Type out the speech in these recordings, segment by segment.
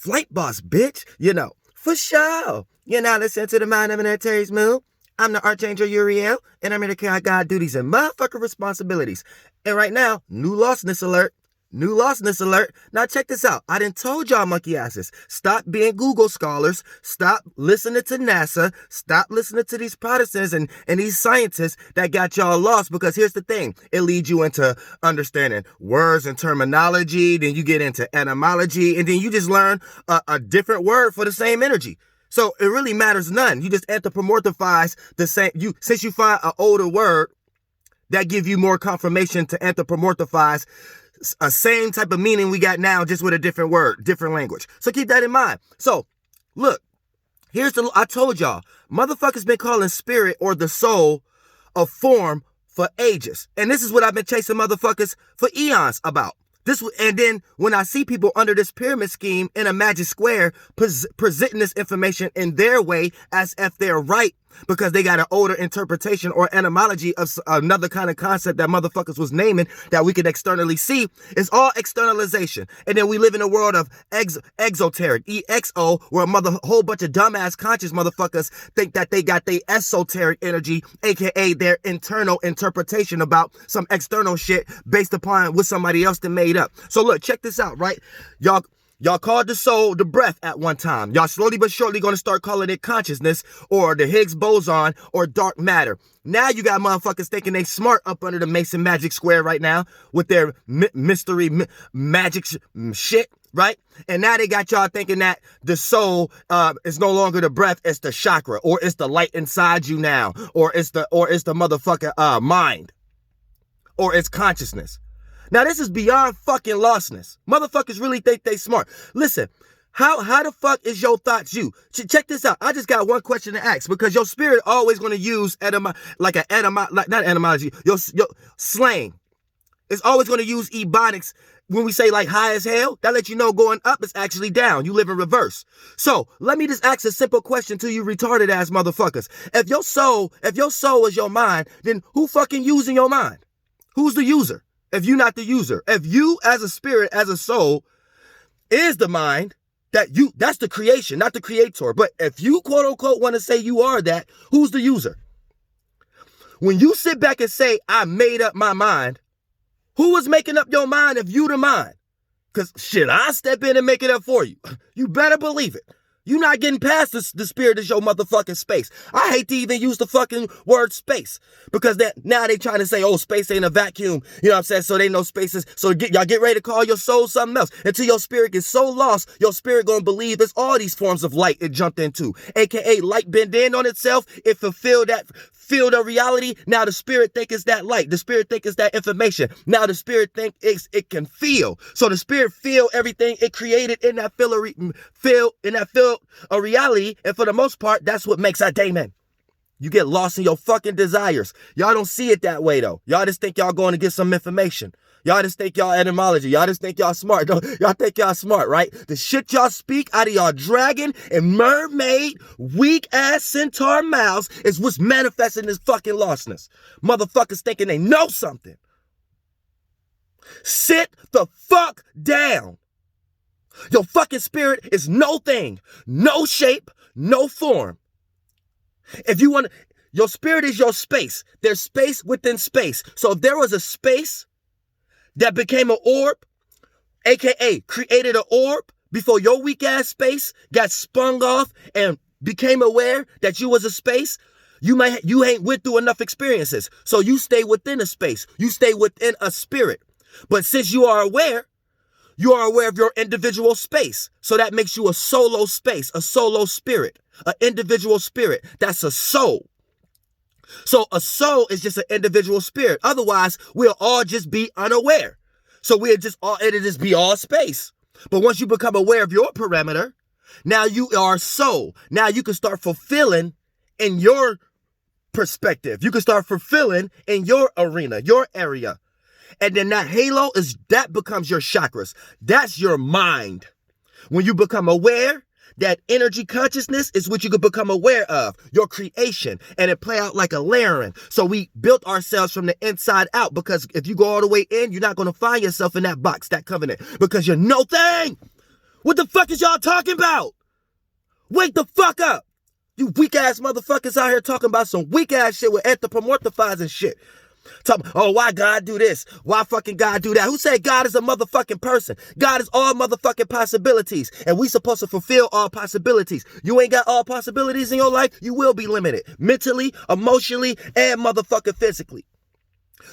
flight boss, bitch. For sure. You're now listening to the Mind of an Esoteric Move. I'm the Archangel Uriel, and I'm here to carry out God duties and motherfucking responsibilities. And right now, new lostness alert. New lostness alert. Now check this out. I done told y'all monkey asses. Stop being Google scholars. Stop listening to NASA. Stop listening to these Protestants and these scientists that got y'all lost. Because here's the thing. It leads you into understanding words and terminology. Then you get into etymology. And then you just learn a different word for the same energy. So it really matters none. You just anthropomorphize the same. Since you find an older word that give you more confirmation to anthropomorphize a same type of meaning we got now, just with a different word, different language. So keep that in mind. So look, I told y'all, motherfuckers been calling spirit or the soul a form for ages. And this is what I've been chasing motherfuckers for eons about. And then when I see people under this pyramid scheme in a magic square presenting this information in their way as if they're right because they got an older interpretation or etymology of another kind of concept that motherfuckers was naming that we could externally see, it's all externalization. And then we live in a world of exoteric, EXO, where a whole bunch of dumbass conscious motherfuckers think that they got their esoteric energy, aka their internal interpretation about some external shit based upon what somebody else done made up. So look, check this out, right? Y'all called the soul the breath at one time. Y'all slowly but surely going to start calling it consciousness or the Higgs boson or dark matter. Now you got motherfuckers thinking they smart up under the Mason magic square right now with their mystery magic shit, right? And now they got y'all thinking that the soul is no longer the breath, it's the chakra, or it's the light inside you now, or it's the motherfucking mind, or it's consciousness. Now, this is beyond fucking lostness. Motherfuckers really think they smart. Listen, how the fuck is your thoughts you? Check this out. I just got one question to ask because your spirit always going to use not etymology, your slang. It's always going to use ebonics. When we say like high as hell, that lets you know going up is actually down. You live in reverse. So let me just ask a simple question to you retarded ass motherfuckers. If your soul is your mind, then who fucking using your mind? Who's the user? If you're not the user, if you as a spirit, as a soul, is the mind, that's the creation, not the creator. But if you quote unquote want to say you are that, who's the user? When you sit back and say, I made up my mind, who was making up your mind if you the mind? Because shit, I step in and make it up for you. You better believe it. You're not getting past the spirit is your motherfucking space. I hate to even use the fucking word space because now they trying to say, oh, space ain't a vacuum. You know what I'm saying? So they know spaces. So y'all get ready to call your soul something else until your spirit gets so lost. Your spirit going to believe there's all these forms of light it jumped into, aka light bend in on itself. It fulfilled that field of reality. Now the spirit think it's that light. The spirit think it's that information. Now the spirit think it can feel. So the spirit feel everything it created in that field of reality. And for the most part, that's what makes that daemon. You get lost in your fucking desires. Y'all don't see it that way though. Y'all just think y'all going to get some information. Y'all just think y'all etymology. Y'all just think y'all smart. Y'all think y'all smart, right? The shit y'all speak out of y'all dragon and mermaid, weak ass centaur mouths is what's manifesting this fucking lostness. Motherfuckers thinking they know something. Sit the fuck down. Your fucking spirit is no thing, no shape, no form. If you want, your spirit is your space. There's space within space. So if there was a space that became an orb, aka created an orb before your weak ass space got spun off and became aware that you was a space, you ain't went through enough experiences. So you stay within a space. You stay within a spirit. But since you are aware of your individual space. So that makes you a solo space, a solo spirit, an individual spirit. That's a soul. So a soul is just an individual spirit. Otherwise, we'll all just be unaware. So it'll just be all space. But once you become aware of your parameter, now you are soul. Now you can start fulfilling in your perspective. You can start fulfilling in your arena, your area. And then that halo that becomes your chakras. That's your mind. When you become aware, that energy consciousness is what you could become aware of, your creation, and it play out like a layering. So we built ourselves from the inside out, because if you go all the way in, you're not going to find yourself in that box, that covenant, because you're no thing What the fuck is y'all talking about? Wake the fuck up. You weak ass motherfuckers out here talking about some weak ass shit with anthropomorphizing shit. Talking, oh, why God do this? Why fucking God do that? Who said God is a motherfucking person? God is all motherfucking possibilities. And we supposed to fulfill all possibilities. You ain't got all possibilities in your life, you will be limited. Mentally, emotionally, and motherfucking physically.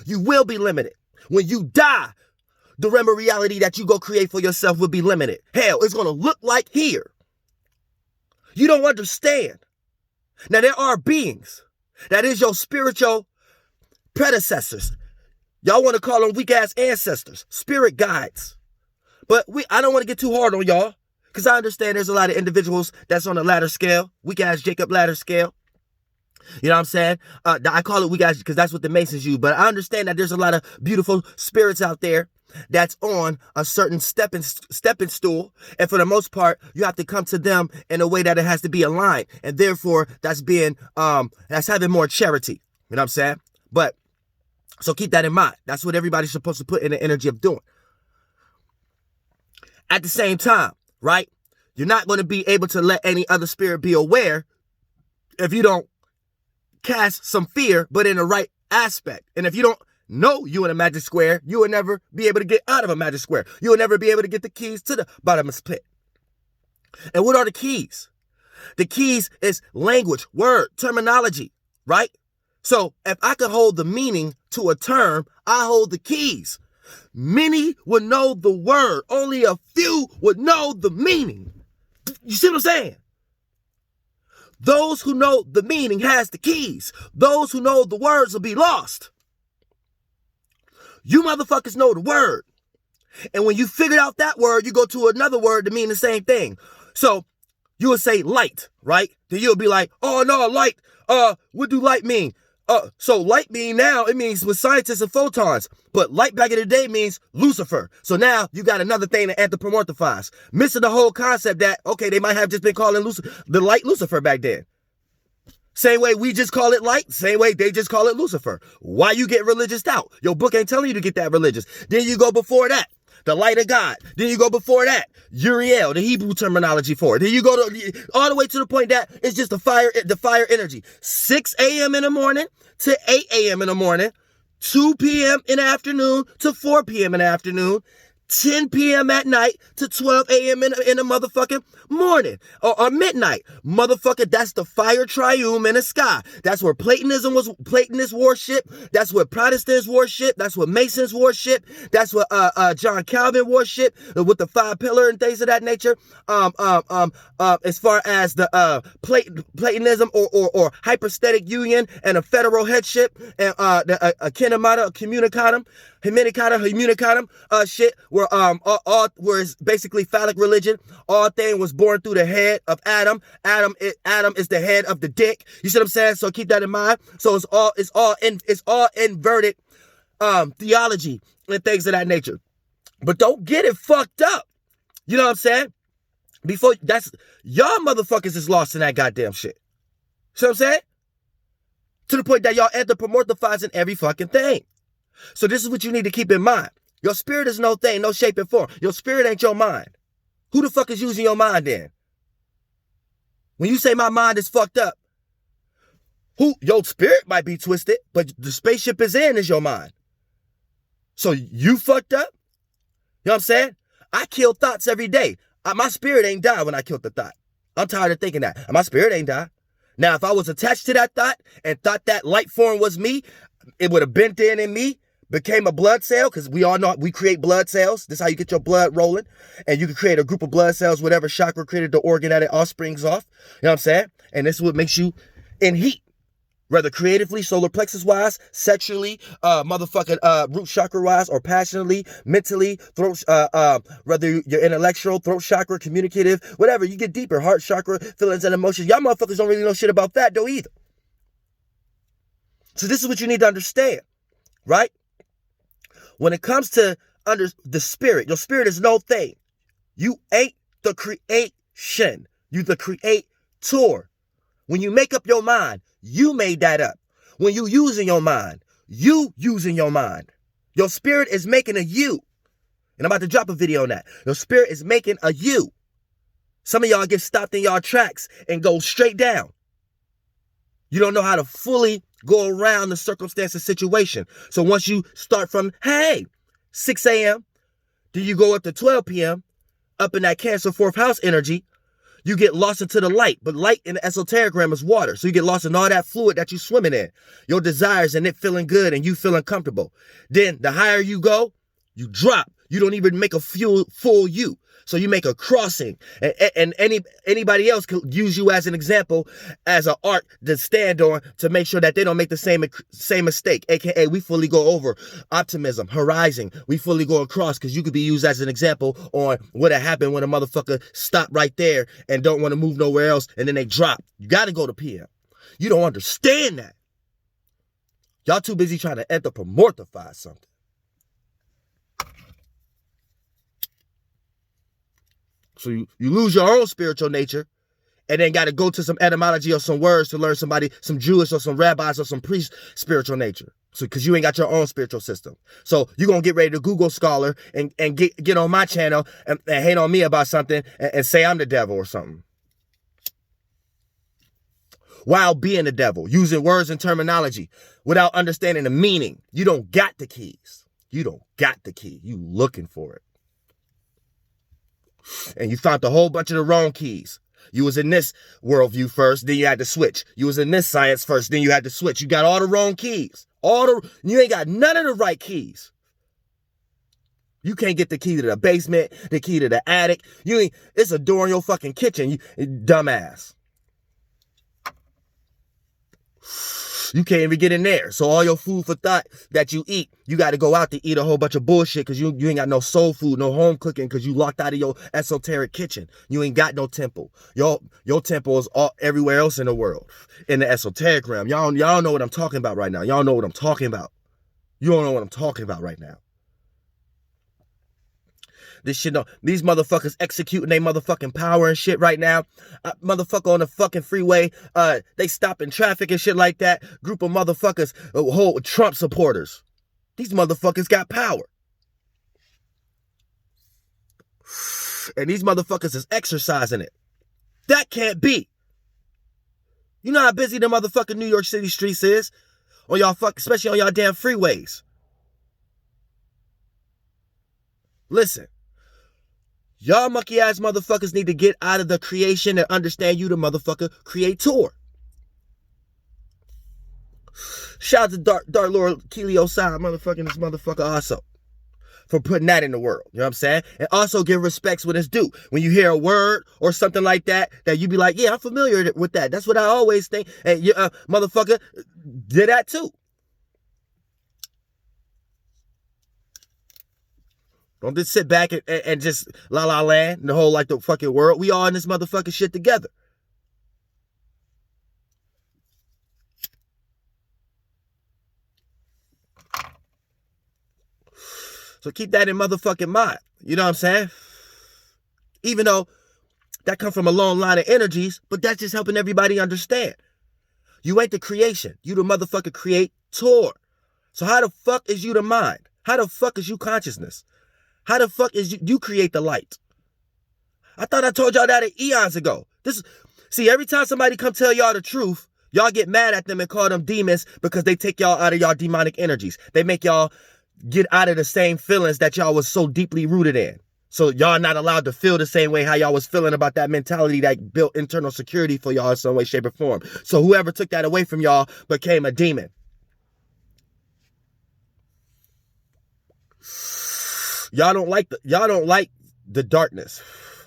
You will be limited. When you die, the realm of reality that you go create for yourself will be limited. Hell, it's gonna look like here. You don't understand. Now there are beings that is your spiritual predecessors. Y'all want to call them weak ass ancestors, spirit guides. But I don't want to get too hard on y'all, because I understand there's a lot of individuals that's on the ladder scale, weak ass Jacob ladder scale. You know what I'm saying? I call it weak ass because that's what the Masons use. But I understand that there's a lot of beautiful spirits out there that's on a certain stepping stool. And for the most part, you have to come to them in a way that it has to be aligned. And therefore, that's having more charity. You know what I'm saying? But so keep that in mind. That's what everybody's supposed to put in the energy of doing. At the same time, right? You're not going to be able to let any other spirit be aware if you don't cast some fear, but in the right aspect. And if you don't know you in a magic square, you will never be able to get out of a magic square. You will never be able to get the keys to the bottomless pit. And what are the keys? The keys is language, word, terminology, right? So if I could hold the meaning to a term, I hold the keys. Many would know the word. Only a few would know the meaning. You see what I'm saying? Those who know the meaning has the keys. Those who know the words will be lost. You motherfuckers know the word. And when you figured out that word, you go to another word to mean the same thing. So you would say light, right? Then you'll be like, oh no, light. What do light mean? So light mean now, it means with scientists and photons. But light back in the day means Lucifer. So now you got another thing to anthropomorphize. Missing the whole concept that, okay, they might have just been calling the light Lucifer back then. Same way we just call it light, same way they just call it Lucifer. Why you get religious out? Your book ain't telling you to get that religious. Then you go before that, the light of God. Then you go before that, Uriel, the Hebrew terminology for it. Then you go all the way to the point that it's just the fire energy. 6 a.m. in the morning to 8 a.m. in the morning, 2 p.m. in the afternoon to 4 p.m. in the afternoon, 10 p.m. at night to 12 a.m. in the motherfucking morning or midnight. Motherfucker, that's the fire triune in the sky. That's where Platonism was, Platonist worship. That's what Protestants worship. That's what Masons worship. That's what John Calvin worship with the 5 pillar and things of that nature. As far as the Platonism or hypostatic union and a federal headship and the kinemata, communicatum, shit, where where it's basically phallic religion. All thing was born through the head of Adam. Adam is the head of the dick. You see what I'm saying? So keep that in mind. So it's all inverted theology and things of that nature. But don't get it fucked up. You know what I'm saying? Y'all motherfuckers is lost in that goddamn shit. See what I'm saying? To the point that y'all anthropomorphizing every fucking thing. So this is what you need to keep in mind. Your spirit is no thing, no shape and form. Your spirit ain't your mind. Who the fuck is using your mind then? When you say my mind is fucked up, your spirit might be twisted, but the spaceship is your mind. So you fucked up? You know what I'm saying? I kill thoughts every day. My spirit ain't die when I killed the thought. I'm tired of thinking that. My spirit ain't die. Now, if I was attached to that thought and thought that light form was me, it would have bent in me, became a blood cell, because we all know we create blood cells. This is how you get your blood rolling. And you can create a group of blood cells, whatever chakra created the organ that it all springs off. You know what I'm saying? And this is what makes you in heat. Whether creatively, solar plexus wise, sexually, root chakra wise, or passionately, mentally, throat, whether you're intellectual, throat chakra, communicative, whatever, you get deeper, heart chakra, feelings and emotions. Y'all motherfuckers don't really know shit about that though either. So this is what you need to understand, right? When it comes to the spirit, your spirit is no thing. You ain't the creation. You the creator. When you make up your mind, you made that up. When you using your mind, you using your mind. Your spirit is making a you. And I'm about to drop a video on that. Your spirit is making a you. Some of y'all get stopped in y'all tracks and go straight down. You don't know how to fully go around the circumstance and situation. So once you start from, hey, 6 a.m., then you go up to 12 p.m., up in that Cancer 4th house energy, you get lost into the light. But light in the esoteric realm is water. So you get lost in all that fluid that you're swimming in. Your desires and it feeling good and you feeling comfortable. Then the higher you go, you drop. You don't even make a full you. So you make a crossing. And anybody else could use you as an example, as an arc to stand on to make sure that they don't make the same mistake. AKA, we fully go over optimism, horizon. We fully go across because you could be used as an example on what happened when a motherfucker stopped right there and don't want to move nowhere else and then they drop. You got to go to PM. You don't understand that. Y'all too busy trying to anthropomorphize something. So you lose your own spiritual nature and then got to go to some etymology or some words to learn some Jewish or some rabbis or some priest spiritual nature. So because you ain't got your own spiritual system. So you're going to get ready to Google scholar and get on my channel and hate on me about something and say I'm the devil or something. While being the devil, using words and terminology without understanding the meaning. You don't got the keys. You don't got the key. You looking for it. And you found a whole bunch of the wrong keys. You was in this worldview first, then you had to switch. You was in this science first, then you had to switch. You got all the wrong keys. You ain't got none of the right keys. You can't get the key to the basement, the key to the attic. It's a door in your fucking kitchen, you dumbass. You can't even get in there. So all your food for thought that you eat, you got to go out to eat a whole bunch of bullshit because you ain't got no soul food, no home cooking because you locked out of your esoteric kitchen. You ain't got no temple. Your temple is all everywhere else in the world, in the esoteric realm. Y'all know what I'm talking about right now. Y'all know what I'm talking about. You don't know what I'm talking about right now. This shit, these motherfuckers executing their motherfucking power and shit right now. Motherfucker on the fucking freeway, they stopping traffic and shit like that. Group of motherfuckers, whole Trump supporters. These motherfuckers got power. And these motherfuckers is exercising it. That can't be. You know how busy the motherfucking New York City streets is? On y'all especially on y'all damn freeways. Listen. Y'all monkey ass motherfuckers need to get out of the creation and understand you the motherfucker creator. Shout out to Dark Lord Keelio Side, motherfucking this motherfucker also. For putting that in the world. You know what I'm saying? And also give respects when it's due. When you hear a word or something like that you be like, yeah, I'm familiar with that. That's what I always think. And you motherfucker did that too. Don't just sit back and just la land the whole like the fucking world. We all in this motherfucking shit together. So keep that in motherfucking mind. You know what I'm saying? Even though that come from a long line of energies, but that's just helping everybody understand. You ain't the creation. You the motherfucker creator. So how the fuck is you the mind? How the fuck is you consciousness? How the fuck is you create the light? I thought I told y'all that eons ago. See, every time somebody come tell y'all the truth, y'all get mad at them and call them demons because they take y'all out of y'all demonic energies. They make y'all get out of the same feelings that y'all was so deeply rooted in. So y'all not allowed to feel the same way how y'all was feeling about that mentality that built internal security for y'all in some way, shape, or form. So whoever took that away from y'all became a demon. Y'all don't like the darkness.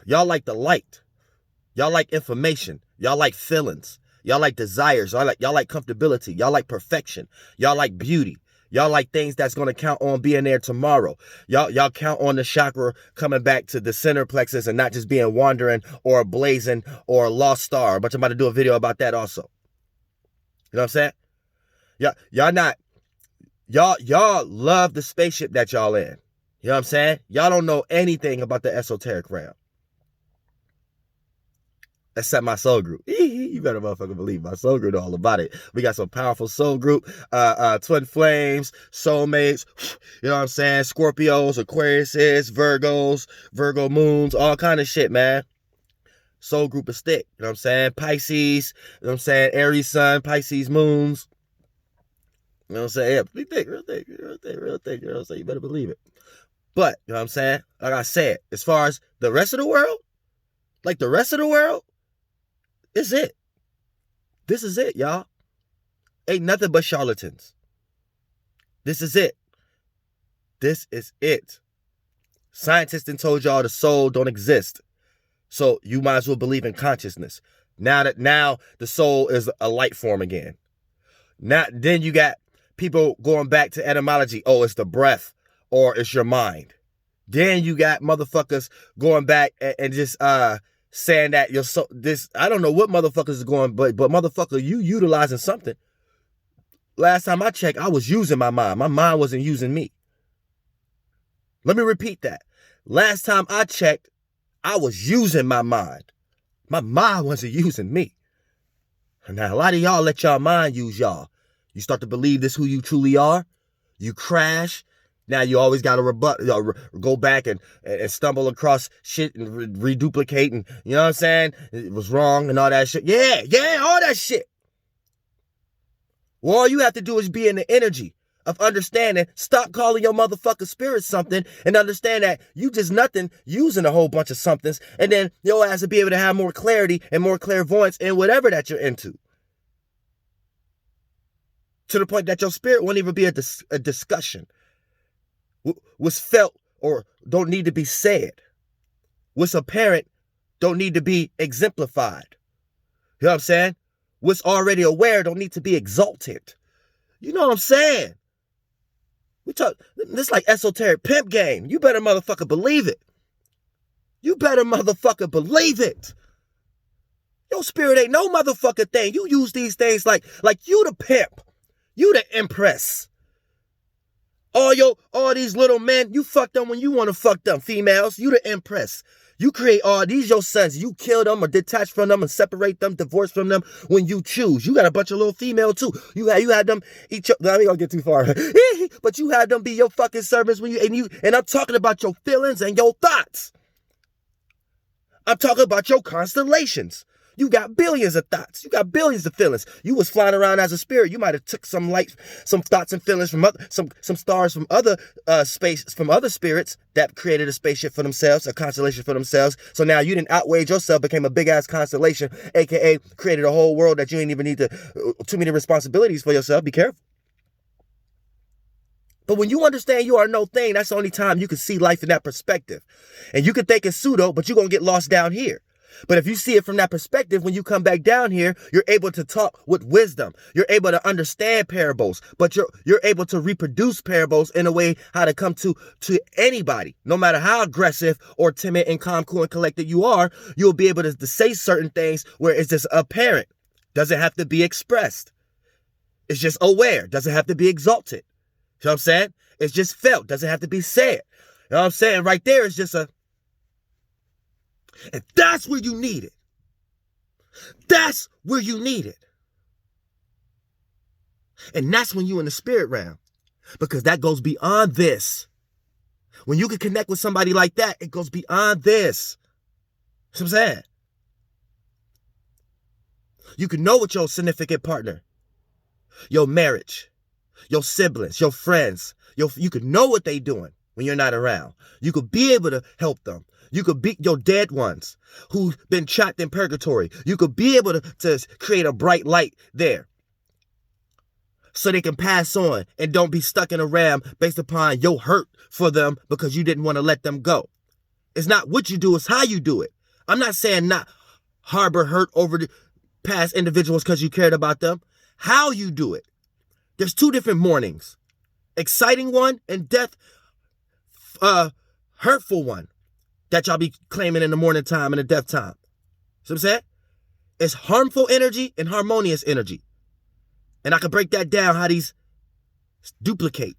Y'all like the light. Y'all like information. Y'all like feelings. Y'all like desires. Y'all like comfortability. Y'all like perfection. Y'all like beauty. Y'all like things that's gonna count on being there tomorrow. Y'all count on the chakra coming back to the center plexus and not just being wandering or blazing or a lost star. But I'm about to do a video about that also. You know what I'm saying? Y'all love the spaceship that y'all in. You know what I'm saying? Y'all don't know anything about the esoteric realm. Except my soul group. You better motherfucking believe my soul group know all about it. We got some powerful soul group, twin flames, soulmates, you know what I'm saying? Scorpios, Aquariuses, Virgos, Virgo moons, all kind of shit, man. Soul group of stick. You know what I'm saying? Pisces, you know what I'm saying? Aries sun, Pisces moons. You know what I'm saying? Yeah, real thing. You know what I'm saying? You better believe it. But, you know what I'm saying? Like I said, as far as the rest of the world, like the rest of the world, it's it. This is it, y'all. Ain't nothing but charlatans. This is it. This is it. Scientists done told y'all the soul don't exist. So you might as well believe in consciousness. Now the soul is a light form again. Now then you got people going back to etymology. Oh, it's the breath or it's your mind. Then you got motherfuckers going back and just saying that your soul, this, I don't know what motherfuckers is going, but motherfucker, you utilizing something. Last time I checked, I was using my mind. My mind wasn't using me. Let me repeat that. Last time I checked, I was using my mind. My mind wasn't using me. Now, a lot of y'all let y'all mind use y'all. You start to believe this who you truly are. You crash. Now you always got to go back and stumble across shit and reduplicate and, you know what I'm saying? It was wrong and all that shit. Yeah, all that shit. Well, all you have to do is be in the energy of understanding. Stop calling your motherfucking spirit something and understand that you just nothing using a whole bunch of somethings, and then your ass will be able to have more clarity and more clairvoyance in whatever that you're into. To the point that your spirit won't even be a discussion. What's felt or don't need to be said. What's apparent don't need to be exemplified. You know what I'm saying? What's already aware don't need to be exalted. You know what I'm saying? This like esoteric pimp game. You better motherfucker believe it. You better motherfucker believe it. Your spirit ain't no motherfucker thing. You use these things like you the pimp. You the empress. All these little men, you fuck them when you want to fuck them. Females, you the empress. You create all these your sons. You kill them or detach from them and separate them, divorce from them when you choose. You got a bunch of little female too. You had them eat your. I ain't gonna get too far, but you had them be your fucking servants when and I'm talking about your feelings and your thoughts. I'm talking about your constellations. You got billions of thoughts. You got billions of feelings. You was flying around as a spirit. You might have took some thoughts and feelings from some stars from other from other spirits that created a spaceship for themselves, a constellation for themselves. So now you didn't outweigh yourself, became a big ass constellation, aka created a whole world that you didn't even need too many responsibilities for yourself. Be careful. But when you understand you are no thing, that's the only time you can see life in that perspective. And you can think it's pseudo, but you're gonna get lost down here. But if you see it from that perspective, when you come back down here, you're able to talk with wisdom. You're able to understand parables, but you're able to reproduce parables in a way how to come to anybody. No matter how aggressive or timid and calm, cool, and collected you are, you'll be able to say certain things where it's just apparent. Doesn't have to be expressed. It's just aware. Doesn't have to be exalted. You know what I'm saying? It's just felt. Doesn't have to be said. You know what I'm saying? Right there is just and that's where you need it. That's where you need it. And that's when you in the spirit realm. Because that goes beyond this. When you can connect with somebody like that, it goes beyond this. You know what I'm saying? You can know what your significant partner, your marriage, your siblings, your friends, you could know what they doing when you're not around. You could be able to help them. You could beat your dead ones who've been trapped in purgatory. You could be able to create a bright light there so they can pass on and don't be stuck in a ram based upon your hurt for them because you didn't want to let them go. It's not what you do, it's how you do it. I'm not saying not harbor hurt over the past individuals because you cared about them. How you do it. There's two different mournings. Exciting one and death, hurtful one. That y'all be claiming in the morning time and the death time. See what I'm saying? It's harmful energy and harmonious energy. And I can break that down how these duplicate.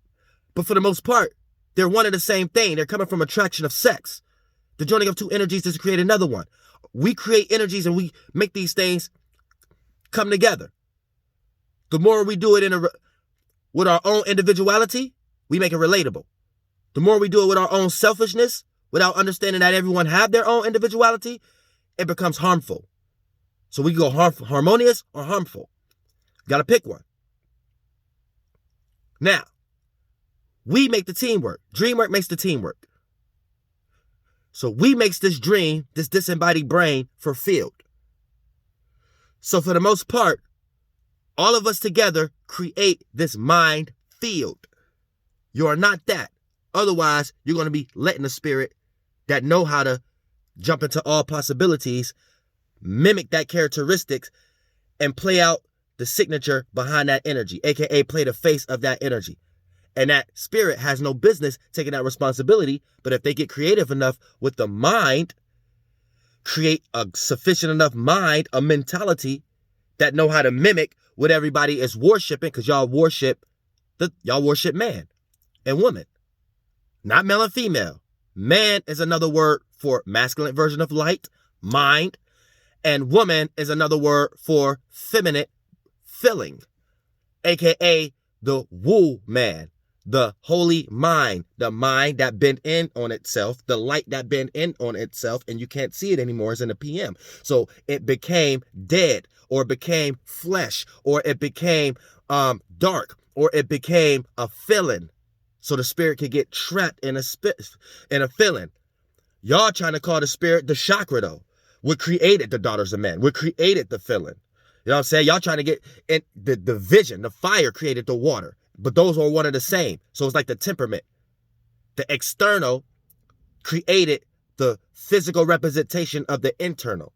But for the most part, they're one and the same thing. They're coming from attraction of sex. The joining of two energies is to create another one. We create energies and we make these things come together. The more we do it with our own individuality, we make it relatable. The more we do it with our own selfishness, without understanding that everyone have their own individuality it becomes harmful. So we go harmonious or harmful. Got to pick one. Now, we make the teamwork. Dream work makes the teamwork. So we makes this dream, this disembodied brain, fulfilled. So for the most part, all of us together create this mind field. You are not that. Otherwise, you're going to be letting the spirit that know how to jump into all possibilities, mimic that characteristics, and play out the signature behind that energy, aka play the face of that energy. And that spirit has no business taking that responsibility, but if they get creative enough with the mind, create a sufficient enough mind, a mentality that know how to mimic what everybody is worshiping, because y'all worship man and woman, not male and female. Man is another word for masculine version of light, mind, and woman is another word for feminine, filling, aka the woo man, the holy mind, the mind that bent in on itself, the light that bent in on itself, and you can't see it anymore. It's in the PM. So it became dead, or became flesh, or it became dark, or it became a feeling. So the spirit could get trapped in a feeling. Y'all trying to call the spirit the chakra though. What created the daughters of men? What created the feeling? You know what I'm saying? Y'all trying to get in the vision. The fire created the water. But those are one and the same. So it's like the temperament. The external created the physical representation of the internal.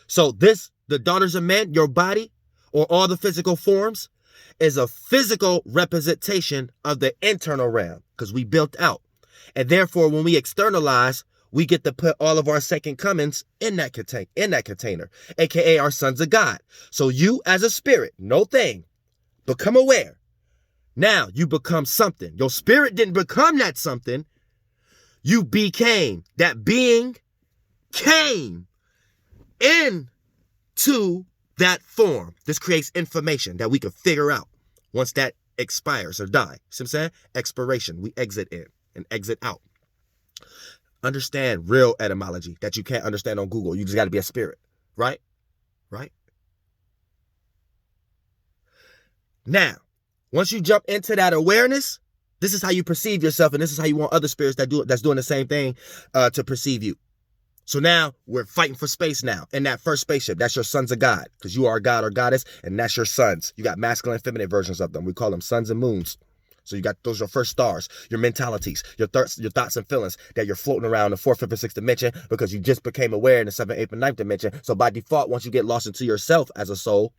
So the daughters of men, your body, or all the physical forms, is a physical representation of the internal realm, because we built out. And therefore, when we externalize, we get to put all of our second comings in that container, aka our sons of God. So you as a spirit, no thing, become aware. Now you become something. Your spirit didn't become that something. You became. That being came into that form. This creates information that we can figure out once that expires or die. See what I'm saying? Expiration. We exit in and exit out. Understand real etymology that you can't understand on Google. You just got to be a spirit. Right? Right? Now, once you jump into that awareness, this is how you perceive yourself, and this is how you want other spirits that's doing the same thing to perceive you. So now we're fighting for space now. In that first spaceship, that's your sons of God, because you are a god or goddess, and that's your sons. You got masculine and feminine versions of them. We call them suns and moons. So you got those are your first stars, your mentalities, your thoughts and feelings that you're floating around the 4th, 5th, and 6th dimension because you just became aware in the 7th, 8th, and 9th dimension. So by default, once you get lost into yourself as a soul,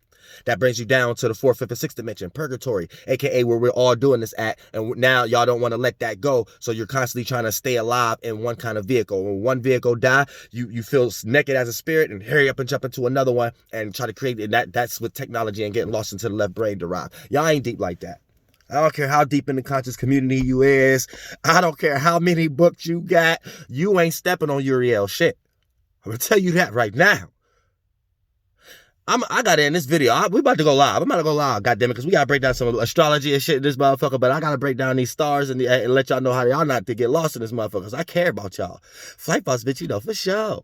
that brings you down to the 4th, 5th, and 6th dimension, purgatory, aka where we're all doing this at. And now y'all don't want to let that go. So you're constantly trying to stay alive in one kind of vehicle. When one vehicle die, you feel naked as a spirit and hurry up and jump into another one and try to create it. That's with technology and getting lost into the left brain derive. Y'all ain't deep like that. I don't care how deep in the conscious community you is. I don't care how many books you got. You ain't stepping on Uriel shit. I'm going to tell you that right now. I got it in this video. We about to go live. I'm about to go live, goddammit, because we got to break down some astrology and shit in this motherfucker, but I got to break down these stars and let y'all know how y'all not to get lost in this motherfucker, because I care about y'all. Flight boss, bitch, you know, for sure.